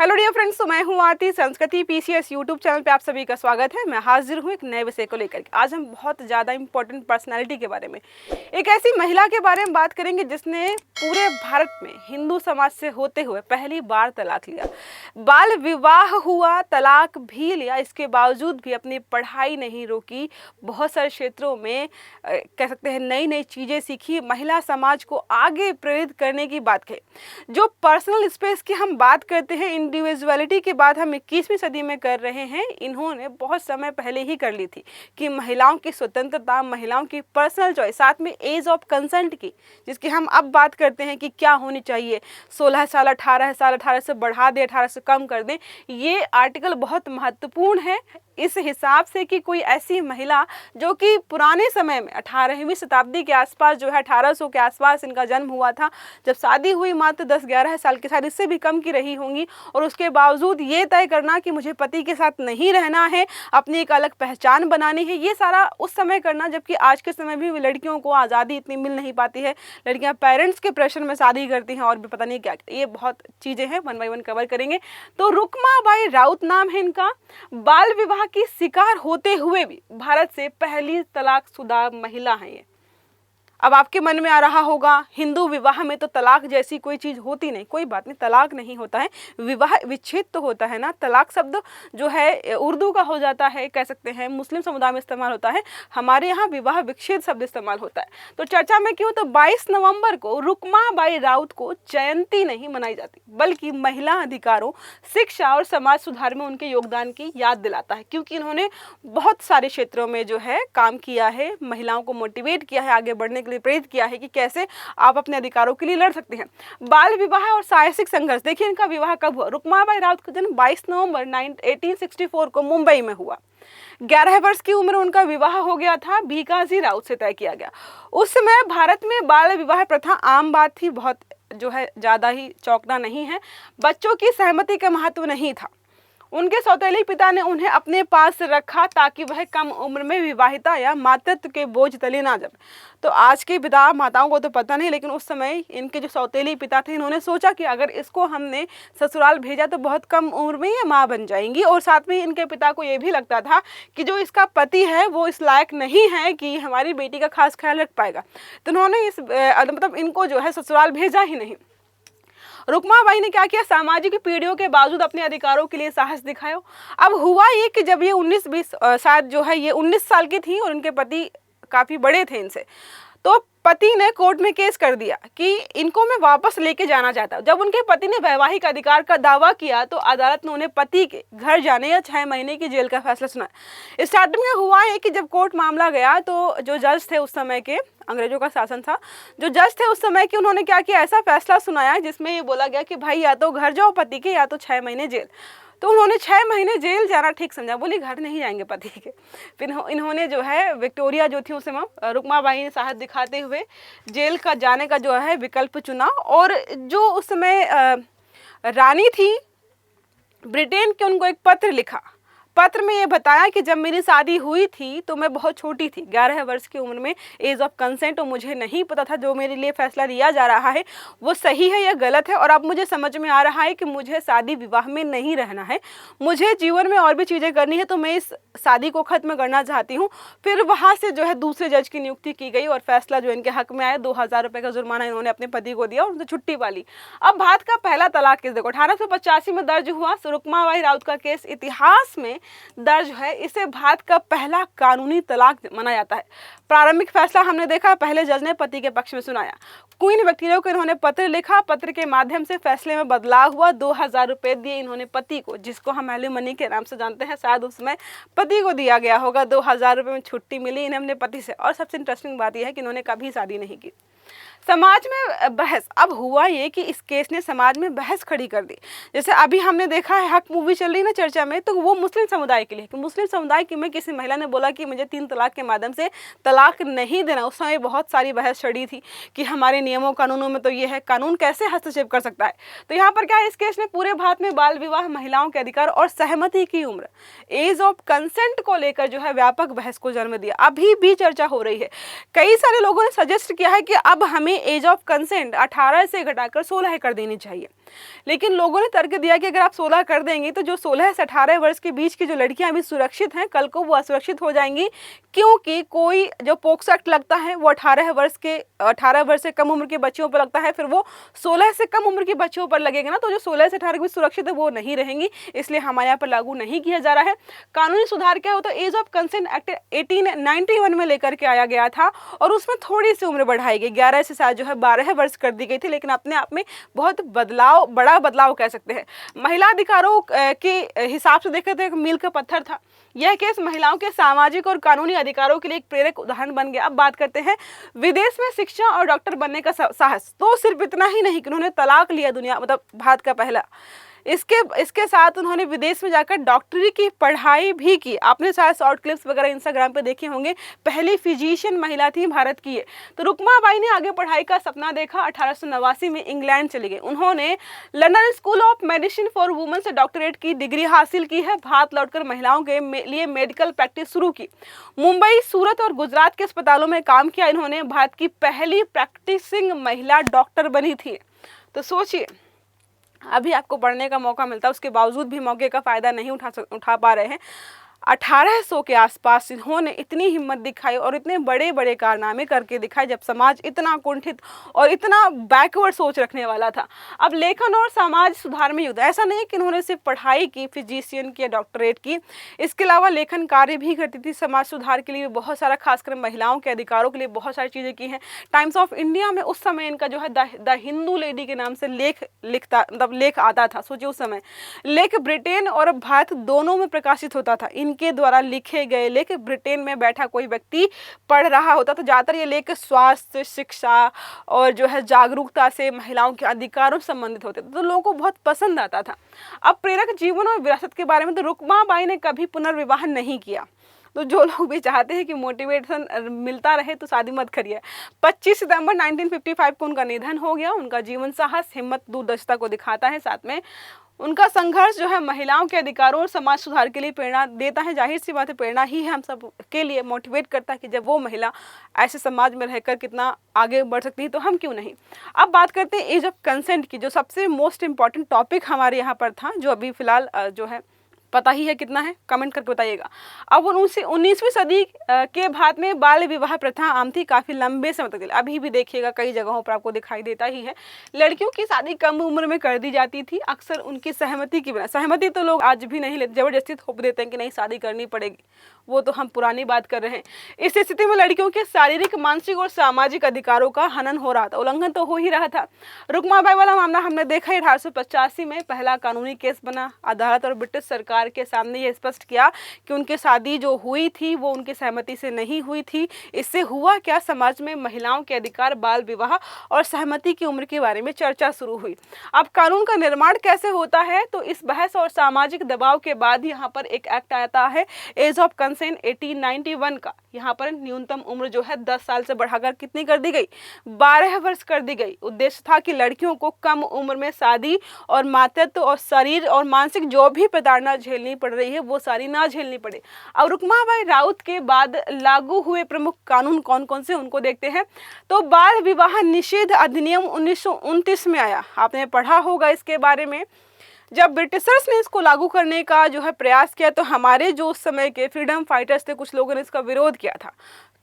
Hello dear friends, तो मैं हूं आरती। संस्कृति पीसीएस यूट्यूब चैनल पे आप सभी का स्वागत है। मैं हाजिर हूं एक नए विषय को लेकर के। आज हम बहुत ज़्यादा इंपॉर्टेंट पर्सनालिटी के बारे में, एक ऐसी महिला के बारे में बात करेंगे जिसने पूरे भारत में हिंदू समाज से होते हुए पहली बार तलाक लिया, बाल विवाह हुआ, तलाक भी लिया, इसके बावजूद भी अपनी पढ़ाई नहीं रोकी, बहुत सारे क्षेत्रों में कह सकते हैं नई नई चीज़ें सीखी, महिला समाज को आगे प्रेरित करने की बात कही। जो पर्सनल स्पेस की हम बात करते हैं, इंडिविजुअलिटी की बात हम 21वीं सदी में कर रहे हैं, इन्होंने बहुत समय पहले ही कर ली थी कि महिलाओं की स्वतंत्रता, महिलाओं की पर्सनल चॉइस, साथ में एज ऑफ कंसेंट की, जिसकी हम अब बात करते हैं कि क्या होनी चाहिए, 16 साल, 18 साल, 18 से बढ़ा दें, 18 से कम कर दें। ये आर्टिकल बहुत महत्वपूर्ण है इस हिसाब से कि कोई ऐसी महिला जो कि पुराने समय में 18वीं शताब्दी के आसपास जो है 1800 के आसपास इनका जन्म हुआ था, जब शादी हुई मात्र 10-11 साल की, शायद इससे भी कम की रही होंगी, और उसके बावजूद ये तय करना कि मुझे पति के साथ नहीं रहना है, अपनी एक अलग पहचान बनानी है, ये सारा उस समय करना। जबकि आज के समय भी लड़कियों को आज़ादी इतनी मिल नहीं पाती है, लड़कियां पेरेंट्स के प्रेशर में शादी करती हैं और भी पता नहीं क्या, ये बहुत चीज़ें हैं, 1 बाय 1 कवर करेंगे। तो रुकमाबाई राउत नाम है इनका। बाल विवाह की शिकार होते हुए भी भारत से पहली तलाकशुदा महिला है ये। अब आपके मन में आ रहा होगा, हिंदू विवाह में तो तलाक जैसी कोई चीज़ होती नहीं। कोई बात नहीं, तलाक नहीं होता है, विवाह विच्छेद तो होता है ना। तलाक शब्द जो है उर्दू का हो जाता है, कह सकते हैं मुस्लिम समुदाय में इस्तेमाल होता है, हमारे यहाँ विवाह विच्छेद शब्द इस्तेमाल होता है। तो चर्चा में क्यों, तो 22 नवंबर को रुकमाबाई राउत को जयंती नहीं मनाई जाती, बल्कि महिला अधिकारों, शिक्षा और समाज सुधार में उनके योगदान की याद दिलाता है, क्योंकि इन्होंने बहुत सारे क्षेत्रों में जो है काम किया है, महिलाओं को मोटिवेट किया है, आगे बढ़ने प्रेरित किया है कि कैसे आप अपने अधिकारों के लिए लड़ सकते हैं। बाल विवाह और साहसिक संघर्ष, देखिए इनका विवाह कब हुआ। रुकमाबाई राउत का जन्म 22 नवंबर 1864 को मुंबई में हुआ। 11 वर्ष की उम्र उनका विवाह हो गया था, भीकाजी राउत से तय किया गया। उस समय भारत में बाल विवाह प्रथा आम बात थी, बहुत जो है ज़्यादा ही चौंकना नहीं है। बच्चों की सहमति का महत्व नहीं था। उनके सौतेले पिता ने उन्हें अपने पास रखा ताकि वह कम उम्र में विवाहिता या मातृत्व के बोझ तले ना जाए। तो आज के पिता माताओं को तो पता नहीं, लेकिन उस समय इनके जो सौतेले पिता थे, इन्होंने सोचा कि अगर इसको हमने ससुराल भेजा तो बहुत कम उम्र में ये माँ बन जाएंगी। और साथ में इनके पिता को ये भी लगता था कि जो इसका पति है वो इस लायक नहीं है कि हमारी बेटी का खास ख्याल रख पाएगा। तो उन्होंने मतलब इनको जो है ससुराल भेजा ही नहीं। रुकमाबाई ने क्या किया, सामाजिक पीढ़ियों के बावजूद अपने अधिकारों के लिए साहस दिखाया। अब हुआ ये कि जब ये 19-20 शायद जो है ये 19 साल की थी और उनके पति काफ़ी बड़े थे इनसे, तो पति ने कोर्ट में केस कर दिया कि इनको मैं वापस लेके जाना चाहता हूँ। जब उनके पति ने वैवाहिक अधिकार का दावा किया तो अदालत ने उन्हें पति के घर जाने या 6 महीने की जेल का फैसला सुनाया। स्टार्टिंग में हुआ है कि जब कोर्ट मामला गया तो जो जज थे उस समय के, अंग्रेजों का शासन था, जो जज थे उस समय के, उन्होंने क्या किया, ऐसा फैसला सुनाया जिसमें ये बोला गया कि भाई या तो घर जाओ पति के, या तो 6 महीने जेल। तो उन्होंने 6 महीने जेल जाना ठीक समझा, बोली घर नहीं जाएंगे पति के। फिर इन्होंने जो है विक्टोरिया जो थी उस समय, रुकमाबाई ने साहस दिखाते हुए जेल का जाने का जो है विकल्प चुना। और जो उस समय रानी थी ब्रिटेन के, उनको एक पत्र लिखा। पत्र में ये बताया कि जब मेरी शादी हुई थी तो मैं बहुत छोटी थी, 11 वर्ष की उम्र में, एज ऑफ कंसेंट, और मुझे नहीं पता था जो मेरे लिए फैसला लिया जा रहा है वो सही है या गलत है। और अब मुझे समझ में आ रहा है कि मुझे शादी विवाह में नहीं रहना है, मुझे जीवन में और भी चीज़ें करनी है, तो मैं इस शादी को ख़त्म करना चाहती हूँ। फिर वहाँ से जो है दूसरे जज की नियुक्ति की गई और फैसला जो इनके हक में आया, 2000 रुपये का जुर्माना इन्होंने अपने पति को दिया और उनसे छुट्टी वाली। अब भारत का पहला तलाक केस देखो, 1885 में दर्ज हुआ। रुकमाबाई राउत का केस इतिहास में दर्ज है, इसे भारत का पहला कानूनी तलाक माना जाता है। प्रारंभिक फैसला हमने देखा, पहले जज ने पति के पक्ष में सुनाया। क्वीन विक्टोरिया को इन्होंने पत्र लिखा, पत्र के माध्यम से फैसले में बदलाव हुआ। 2000 रुपये दिए इन्होंने पति को, जिसको हम एलिमनी के नाम से जानते हैं, शायद उसमें पति को दिया गया होगा। 2000 रुपये में छुट्टी मिली इन्हें अपने पति से। और सबसे इंटरेस्टिंग बात यह है कि इन्होंने कभी शादी नहीं की। समाज में बहस, अब हुआ ये कि इस केस ने समाज में बहस खड़ी कर दी। जैसे अभी हमने देखा है, हक मूवी चल रही ना चर्चा में, तो वो मुस्लिम समुदाय के लिए, कि मुस्लिम समुदाय की में किसी महिला ने बोला कि मुझे 3 तलाक के माध्यम से तलाक नहीं देना। उस समय बहुत सारी बहस चढ़ी थी कि हमारे नियमों कानूनों में तो ये है, कानून कैसे हस्तक्षेप कर सकता है। तो यहाँ पर क्या है, इस केस ने पूरे भारत में बाल विवाह, महिलाओं के अधिकार और सहमति की उम्र, एज ऑफ कंसेंट को लेकर जो है व्यापक बहस को जन्म दिया। अभी भी चर्चा हो रही है। कई सारे लोगों ने सजेस्ट किया है कि अब हमें एज ऑफ कंसेंट 18 से घटाकर 16 कर देनी चाहिए। लेकिन लोगों ने तर्क दिया कि अगर आप 16 कर देंगी तो जो 16 से 18 वर्ष के बीच की जो लड़कियां अभी सुरक्षित हैं, कल को वो असुरक्षित हो जाएंगी, क्योंकि कोई जो पोक्सो एक्ट लगता है वो 18 वर्ष से कम उम्र के बच्चियों पर लगता है, फिर वो 16 से कम उम्र के बच्चों पर लगेगा ना, तो जो 16 से 18 के बीच सुरक्षित है वो नहीं रहेंगी, इसलिए हमारे यहाँ पर लागू नहीं किया जा रहा है। कानूनी सुधार क्या होता है, एज ऑफ कंसेंट एक्ट 1891 में लेकर के आया गया था और उसमें थोड़ी सी उम्र बढ़ाई गई, 11 से शायद जो है 12 वर्ष कर दी गई थी, लेकिन अपने आप में बहुत बड़ा बदलाव कह सकते हैं। महिला अधिकारों के हिसाब से देखें तो एक मील का पत्थर था। यह केस महिलाओं के सामाजिक और कानूनी अधिकारों के लिए एक प्रेरक उदाहरण बन गया। अब बात करते हैं विदेश में शिक्षा और डॉक्टर बनने का साहस। तो सिर्फ इतना ही नहीं कि उन्होंने तलाक लिया, दुनिया मतलब भारत का पहला, इसके साथ उन्होंने विदेश में जाकर डॉक्टरी की पढ़ाई भी की। आपने शायद शॉर्ट क्लिप्स वगैरह इंस्टाग्राम पे देखे होंगे, पहली फिजिशियन महिला थी भारत की ये। तो रुकमाबाई ने आगे पढ़ाई का सपना देखा, 1889 में इंग्लैंड चली गई। उन्होंने London school of medicine for women से डॉक्टरेट की डिग्री हासिल की है। भारत लौटकर महिलाओं के लिए मेडिकल प्रैक्टिस शुरू की। मुंबई, सूरत और गुजरात के अस्पतालों में काम किया। इन्होंने भारत की पहली प्रैक्टिसिंग महिला डॉक्टर बनी थी। तो सोचिए, अभी आपको पढ़ने का मौका मिलता है, उसके बावजूद भी मौके का फ़ायदा नहीं उठा पा रहे हैं। 1800 के आसपास इन्होंने इतनी हिम्मत दिखाई और इतने बड़े बड़े कारनामे करके दिखाए जब समाज इतना कुंठित और इतना बैकवर्ड सोच रखने वाला था। अब लेखन और समाज सुधार में युद्ध, ऐसा नहीं कि इन्होंने सिर्फ पढ़ाई की, फिजिशियन की, डॉक्टरेट की, इसके अलावा लेखन कार्य भी करती थी। समाज सुधार के लिए बहुत सारा, खासकर महिलाओं के अधिकारों के लिए बहुत सारी चीज़ें की हैं। टाइम्स ऑफ इंडिया में उस समय इनका जो है द हिंदू लेडी के नाम से लेख आता था। सोचिए उस समय लेख ब्रिटेन और भारत दोनों में प्रकाशित होता था। इनके द्वारा लिखे गए लेख ब्रिटेन में बैठा कोई व्यक्ति पढ़ रहा होता, तो ज़्यादातर ये लेख स्वास्थ्य, शिक्षा और जो है जागरूकता से, महिलाओं के अधिकारों से संबंधित होते थे, तो लोगों को बहुत पसंद आता था। अब प्रेरक जीवन और विरासत के बारे में, तो रुकमाबाई ने कभी पुनर्विवाह नहीं किया। तो जो लोग भी चाहते हैं कि मोटिवेशन मिलता रहे तो शादी मत करिए। 25 सितंबर 1955 को उनका निधन हो गया। उनका जीवन साहस, हिम्मत, दूरदर्शिता को दिखाता है। साथ में उनका संघर्ष जो है महिलाओं के अधिकारों और समाज सुधार के लिए प्रेरणा देता है। जाहिर सी बात है, प्रेरणा ही है हम सब के लिए, मोटिवेट करता है कि जब वो महिला ऐसे समाज में रहकर कितना आगे बढ़ सकती है, तो हम क्यों नहीं। अब बात करते हैं एज ऑफ कंसेंट की, जो सबसे मोस्ट इम्पॉर्टेंट टॉपिक हमारे यहाँ पर था, जो अभी फिलहाल जो है पता ही है कितना है, कमेंट करके बताइएगा। अब 19वीं सदी के भारत में बाल विवाह प्रथा आम थी काफ़ी लंबे समय तक। अभी भी देखिएगा कई जगहों पर आपको दिखाई देता ही है। लड़कियों की शादी कम उम्र में कर दी जाती थी, अक्सर उनकी सहमति की बिना। सहमति तो लोग आज भी नहीं लेते, जबरदस्ती थोप देते हैं कि नहीं शादी करनी पड़ेगी, वो तो हम पुरानी बात कर रहे हैं। इस स्थिति में लड़कियों के शारीरिक, मानसिक और सामाजिक अधिकारों का हनन हो रहा था, उल्लंघन तो हो ही रहा था। रुकमाबाई वाला मामला हमने देखा है, 1885 में पहला कानूनी केस बना। अदालत और ब्रिटिश सरकार के सामने ये स्पष्ट किया कि उनकी शादी जो हुई थी वो उनकी सहमति से नहीं हुई थी। इससे हुआ क्या, समाज में महिलाओं के अधिकार, बाल विवाह और सहमति की उम्र के बारे में चर्चा शुरू हुई। अब कानून का निर्माण कैसे होता है, तो इस बहस और सामाजिक दबाव के बाद यहाँ पर एक एक्ट आता है, एज ऑफ कंसेंट 1891 का। यहाँ पर न्यूनतम उम्र जो है 10 साल से बढ़ाकर कितनी कर दी गई, 12 वर्ष कर दी गई। उद्देश्य था कि लड़कियों को कम उम्र में शादी और मातृत्व और शरीर और मानसिक जो भी प्रताड़ना झेलनी पड़ रही है वो सारी ना झेलनी पड़े। अब रुकमाबाई राउत के बाद लागू हुए प्रमुख कानून कौन कौन से, उनको देखते हैं। तो बाल विवाह निषेध अधिनियम 1929 में आया, आपने पढ़ा होगा इसके बारे में। जब ब्रिटिशर्स ने इसको लागू करने का जो है प्रयास किया, तो हमारे जो उस समय के फ्रीडम फाइटर्स थे, कुछ लोगों ने इसका विरोध किया था।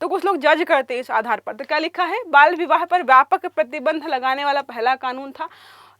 तो कुछ लोग जज करते हैं इस आधार पर। तो क्या लिखा है, बाल विवाह पर व्यापक प्रतिबंध लगाने वाला पहला कानून था।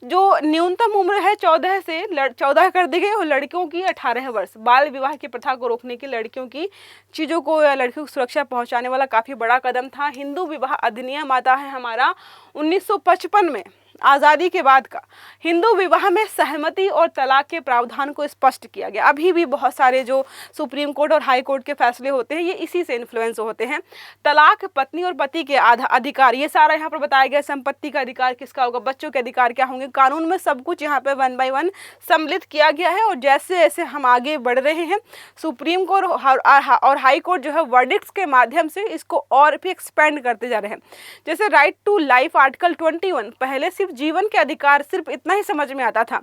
जो न्यूनतम उम्र है 14 कर दी गई और लड़कियों की 18 वर्ष। बाल विवाह की प्रथा को रोकने की, लड़कियों की चीज़ों को या लड़कियों को सुरक्षा पहुंचाने वाला काफ़ी बड़ा कदम था। हिंदू विवाह अधिनियम आता है हमारा 1955 में, आज़ादी के बाद का। हिंदू विवाह में सहमति और तलाक के प्रावधान को स्पष्ट किया गया। अभी भी बहुत सारे जो सुप्रीम कोर्ट और हाई कोर्ट के फैसले होते हैं ये इसी से इन्फ्लुएंस होते हैं। तलाक, पत्नी और पति के अधिकार, ये सारा यहाँ पर बताया गया। संपत्ति का अधिकार किसका होगा, बच्चों के अधिकार क्या होंगे, कानून में सब कुछ यहाँ पे 1 बाय 1 सम्मिलित किया गया है। और जैसे जैसे हम आगे बढ़ रहे हैं, सुप्रीम कोर्ट और हाई कोर्ट जो है वर्डिक्ट्स के माध्यम से इसको और भी एक्सपेंड करते जा रहे हैं। जैसे राइट टू लाइफ आर्टिकल 21, पहले सिर्फ जीवन के अधिकार, सिर्फ इतना ही समझ में आता था।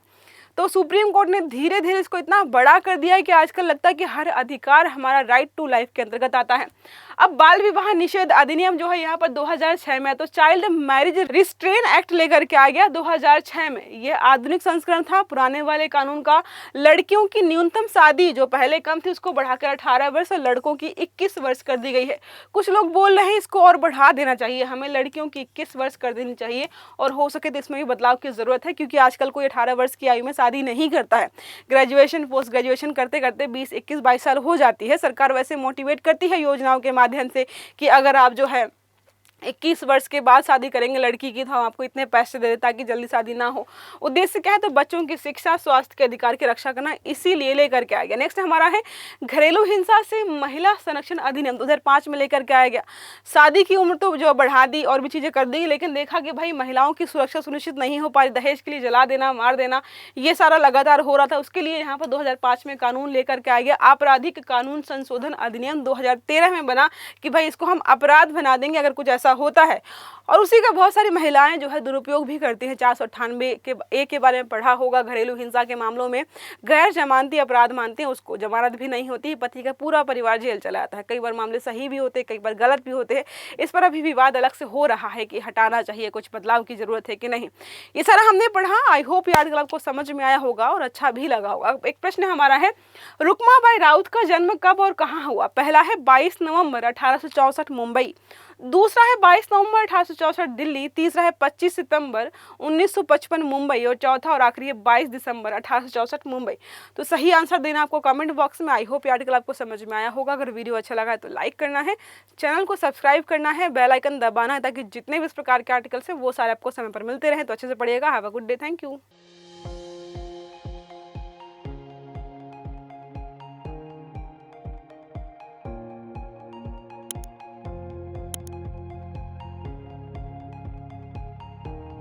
तो सुप्रीम कोर्ट ने धीरे धीरे इसको इतना बड़ा कर दिया है कि आजकल लगता है कि हर अधिकार हमारा राइट टू लाइफ के अंतर्गत आता है। अब बाल विवाह निषेध अधिनियम जो है यहाँ पर 2006 में, तो चाइल्ड मैरिज रिस्ट्रेन एक्ट लेकर के आ गया 2006 में। ये आधुनिक संस्करण था पुराने वाले कानून का। लड़कियों की न्यूनतम शादी जो पहले कम थी उसको बढ़ाकर 18 वर्ष और लड़कों की 21 वर्ष कर दी गई है। कुछ लोग बोल रहे हैं इसको और बढ़ा देना चाहिए, हमें लड़कियों की 21 वर्ष कर देनी चाहिए और हो सके तो इसमें भी बदलाव की जरूरत है, क्योंकि आजकल कोई 18 वर्ष की आयु में शादी नहीं करता है। ग्रेजुएशन पोस्ट ग्रेजुएशन करते करते 20, 21, 22 साल हो जाती है। सरकार वैसे मोटिवेट करती है योजनाओं के माध्यम से कि अगर आप जो है 21 वर्ष के बाद शादी करेंगे लड़की की तो हम आपको इतने पैसे दे दें ताकि जल्दी शादी ना हो। उद्देश्य क्या है? तो बच्चों की शिक्षा, स्वास्थ्य के अधिकार की रक्षा करना, इसीलिए लेकर के आया गया। नेक्स्ट हमारा है घरेलू हिंसा से महिला संरक्षण अधिनियम 2005 में लेकर के आया गया। शादी की उम्र तो जो बढ़ा दी और भी चीज़ें कर दी, लेकिन देखा कि भाई महिलाओं की सुरक्षा सुनिश्चित नहीं हो पा रही, दहेज के लिए जला देना, मार देना, ये सारा लगातार हो रहा था। उसके लिए यहाँ पर 2005 में कानून लेकर के आया गया। आपराधिक कानून संशोधन अधिनियम 2013 में बना कि भाई इसको हम अपराध बना देंगे अगर कुछ ऐसा होता है। और उसी का बहुत सारी महिलाएं जो है दुरुपयोग भी करती हैं। 498 के ए के बारे में पढ़ा होगा। घरेलू हिंसा के मामलों में गैर जमानती अपराध मानते हैं उसको, जमानत भी नहीं होती, पति का पूरा परिवार जेल चला जाता है। कई बार मामले सही भी होते हैं, कई बार गलत भी होते हैं। इस पर अभी विवाद अलग से हो रहा है कि हटाना चाहिए, कुछ बदलाव की जरूरत है कि नहीं। ये सारा हमने पढ़ा। आई होप ये आर्टिकल आपको समझ में आया होगा और अच्छा भी लगा होगा। एक प्रश्न हमारा है, रुक्माबाई राउत का जन्म कब और कहाँ हुआ? पहला है 22 नवंबर 1864 मुंबई, दूसरा है 22 नवंबर 1864 दिल्ली, तीसरा है 25 सितंबर 1955 मुंबई और चौथा और आखिरी है 22 दिसंबर 1864 मुंबई। तो सही आंसर देना आपको कमेंट बॉक्स में। आई होप ये आर्टिकल आपको समझ में आया होगा। अगर वीडियो अच्छा लगा है तो लाइक करना है, चैनल को सब्सक्राइब करना है, बेल आइकन दबाना है ताकि जितने भी इस प्रकार के आर्टिकल्स हैं वो सारे आपको समय पर मिलते रहे। तो अच्छे से पढ़िएगा। Have a good day. Thank you.